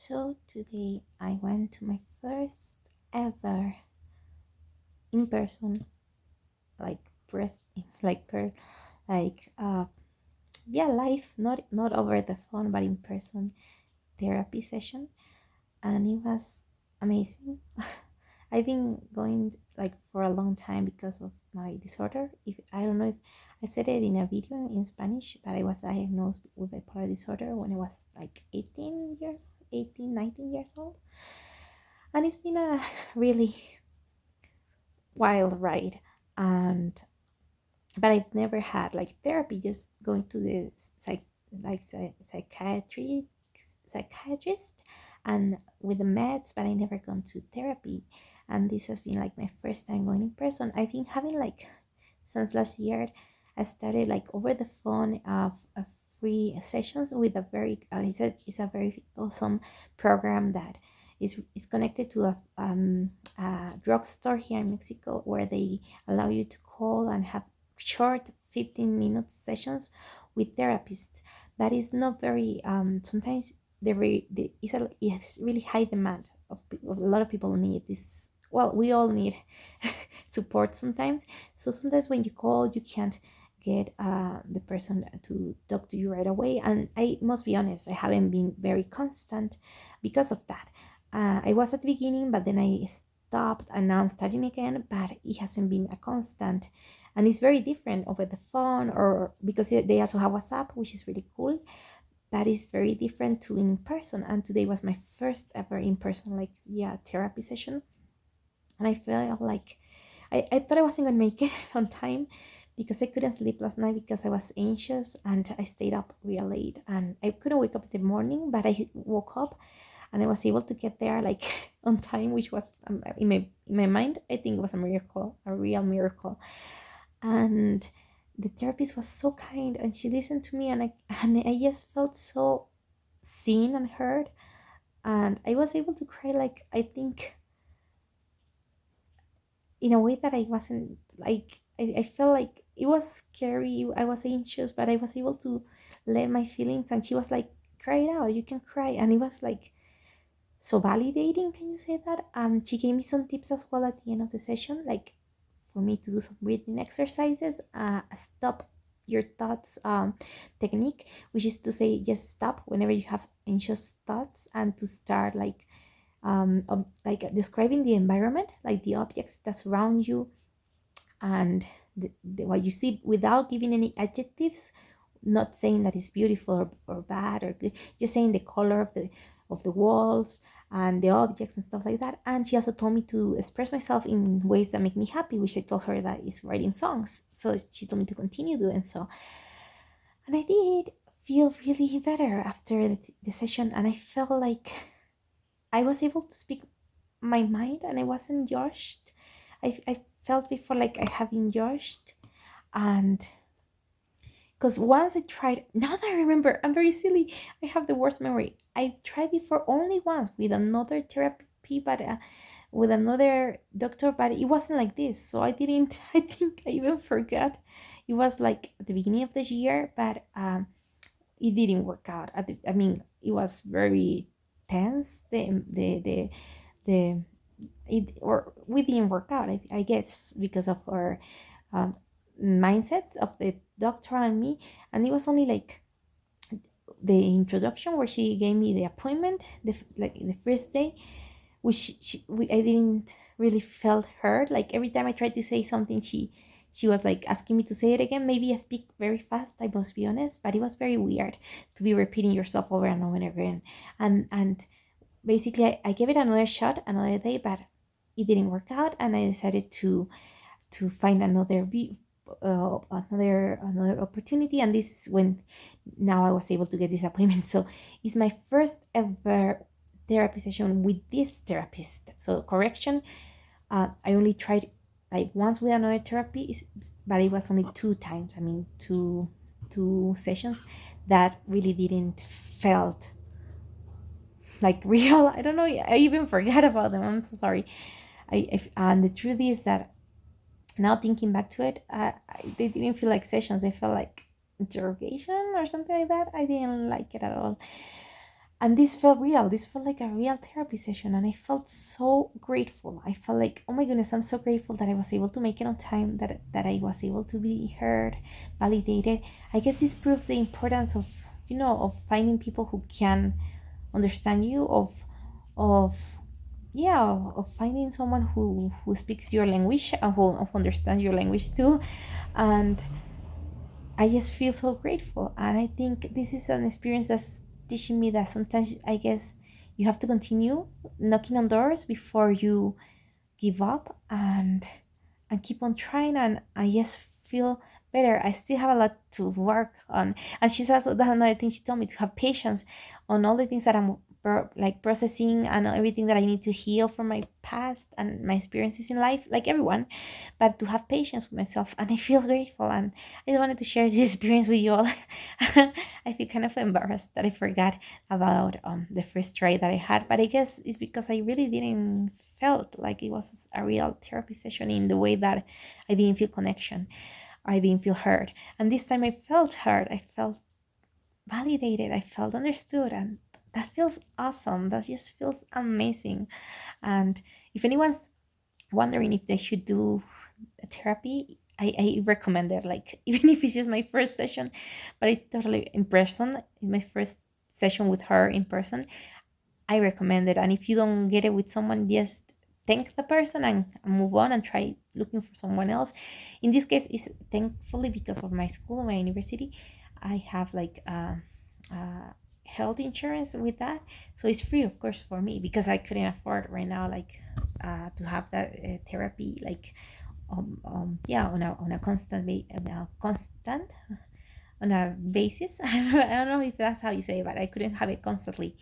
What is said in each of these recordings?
So today I went to my first ever in person, like press, like per, like yeah, live, not over the phone, but in person therapy session, and it was amazing. I've been going like for a long time because of my disorder. If I don't know if I said it in a video in Spanish, but I was diagnosed with bipolar disorder when I was like 19 years old. And it's been a really wild ride. And but I've never had like therapy, just going to the psychiatrist and with the meds, but I never gone to therapy. And this has been like my first time going in person. I've been having like since last year. I started like over the phone of free sessions with a very it's a very awesome program that is connected to a drugstore here in Mexico, where they allow you to call and have short 15-minute sessions with therapists. That is not very sometimes it's really high demand of a lot of people need this. Well, we all need support sometimes. So sometimes when you call, you can't get the person to talk to you right away. And I must be honest, I haven't been very constant because of that. I was at the beginning, but then I stopped, and now I'm starting again, but it hasn't been a constant. And it's very different over the phone, or because they also have WhatsApp, which is really cool, but it's very different to in person. And today was my first ever in person, like, yeah, therapy session. And I felt like I thought I wasn't gonna make it on time because I couldn't sleep last night because I was anxious, and I stayed up real late, and I couldn't wake up in the morning, but I woke up and I was able to get there like on time, which was in my mind, I think it was a miracle, a real miracle. And the therapist was so kind, and she listened to me, and I just felt so seen and heard, and I was able to cry, like, I think in a way that I wasn't like, I felt like it was scary, I was anxious, but I was able to let my feelings, and she was like, cry it out, you can cry. And it was like so validating, can you say that? And she gave me some tips as well at the end of the session, like for me to do some breathing exercises, stop your thoughts technique, which is to say just stop whenever you have anxious thoughts, and to start like describing the environment, like the objects that surround you, and what you see, without giving any adjectives, not saying that it's beautiful or bad or good, just saying the color of the walls and the objects and stuff like that. And she also told me to express myself in ways that make me happy, which I told her that is writing songs. So she told me to continue doing so, and I did feel really better after the session. And I felt like I was able to speak my mind, and I wasn't judged. I felt before like I have been judged. And because once I tried, now that I remember, I'm very silly, I have the worst memory. I tried before only once with another therapy, but with another doctor, but it wasn't like this. So I didn't, I think I even forgot. It was like at the beginning of the year, but it didn't work out. I mean, it was very tense. The it, or we didn't work out, I guess, because of our um, mindsets of the doctor and me. And it was only like the introduction where she gave me the appointment, like the first day, which I didn't really felt heard. Like every time I tried to say something, she was like asking me to say it again. Maybe I speak very fast, I must be honest, but it was very weird to be repeating yourself over and over again. And basically I gave it another shot another day, but it didn't work out, and I decided to find another opportunity. And this is when now I was able to get this appointment. So it's my first ever therapy session with this therapist. So correction, I only tried like once with another therapy, but it was only two times. I mean, two sessions that really didn't felt like real. I don't know, I even forgot about them, I'm so sorry. And the truth is that now thinking back to it, they didn't feel like sessions, they felt like interrogation or something like that. I didn't like it at all. And this felt real. This felt like a real therapy session, and I felt so grateful. I felt like, oh my goodness, I'm so grateful that I was able to make it on time, that I was able to be heard, validated. I guess this proves the importance of, of finding people who can understand you, of yeah, of finding someone who speaks your language and who understands your language too. And I just feel so grateful. And I think this is an experience that's teaching me that sometimes, I guess, you have to continue knocking on doors before you give up, and keep on trying. And I just feel better. I still have a lot to work on. And she's also, that's another thing she told me, to have patience on all the things that I'm like processing, and everything that I need to heal from my past and my experiences in life, like everyone, but to have patience with myself. And I feel grateful, and I just wanted to share this experience with you all. I feel kind of embarrassed that I forgot about the first try that I had, but I guess it's because I really didn't felt like it was a real therapy session, in the way that I didn't feel connection, I didn't feel heard. And this time I felt heard, I felt validated, I felt understood, and that feels awesome. That just feels amazing. And if anyone's wondering if they should do a therapy, I recommend it. Like, even if it's just my first session, but I totally in person, in my first session with her in person, I recommend it. And if you don't get it with someone, just thank the person and move on and try looking for someone else. In this case, is thankfully, because of my school and my university, I have like health insurance with that, so it's free, of course, for me, because I couldn't afford right now, like to have that therapy, like yeah, on a constant on a basis. I don't know if that's how you say it, but I couldn't have it constantly.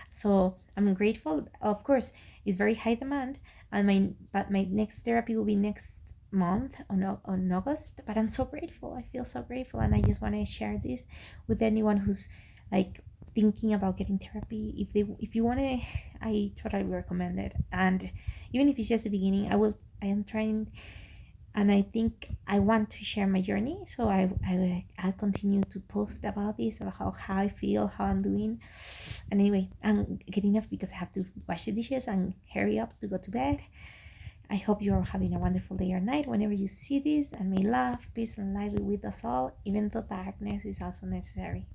So I'm grateful. Of course, it's very high demand, and my next therapy will be next month on August. But I'm so grateful. I feel so grateful, and I just want to share this with anyone who's like thinking about getting therapy. If you want to, I totally recommend it. And even if it's just the beginning, I am trying, and I think I want to share my journey. So I'll continue to post about this, about how I feel, how I'm doing. And anyway, I'm getting off because I have to wash the dishes and hurry up to go to bed. I hope you're having a wonderful day or night whenever you see this, and may love, peace, and light be with us all, even though darkness is also necessary.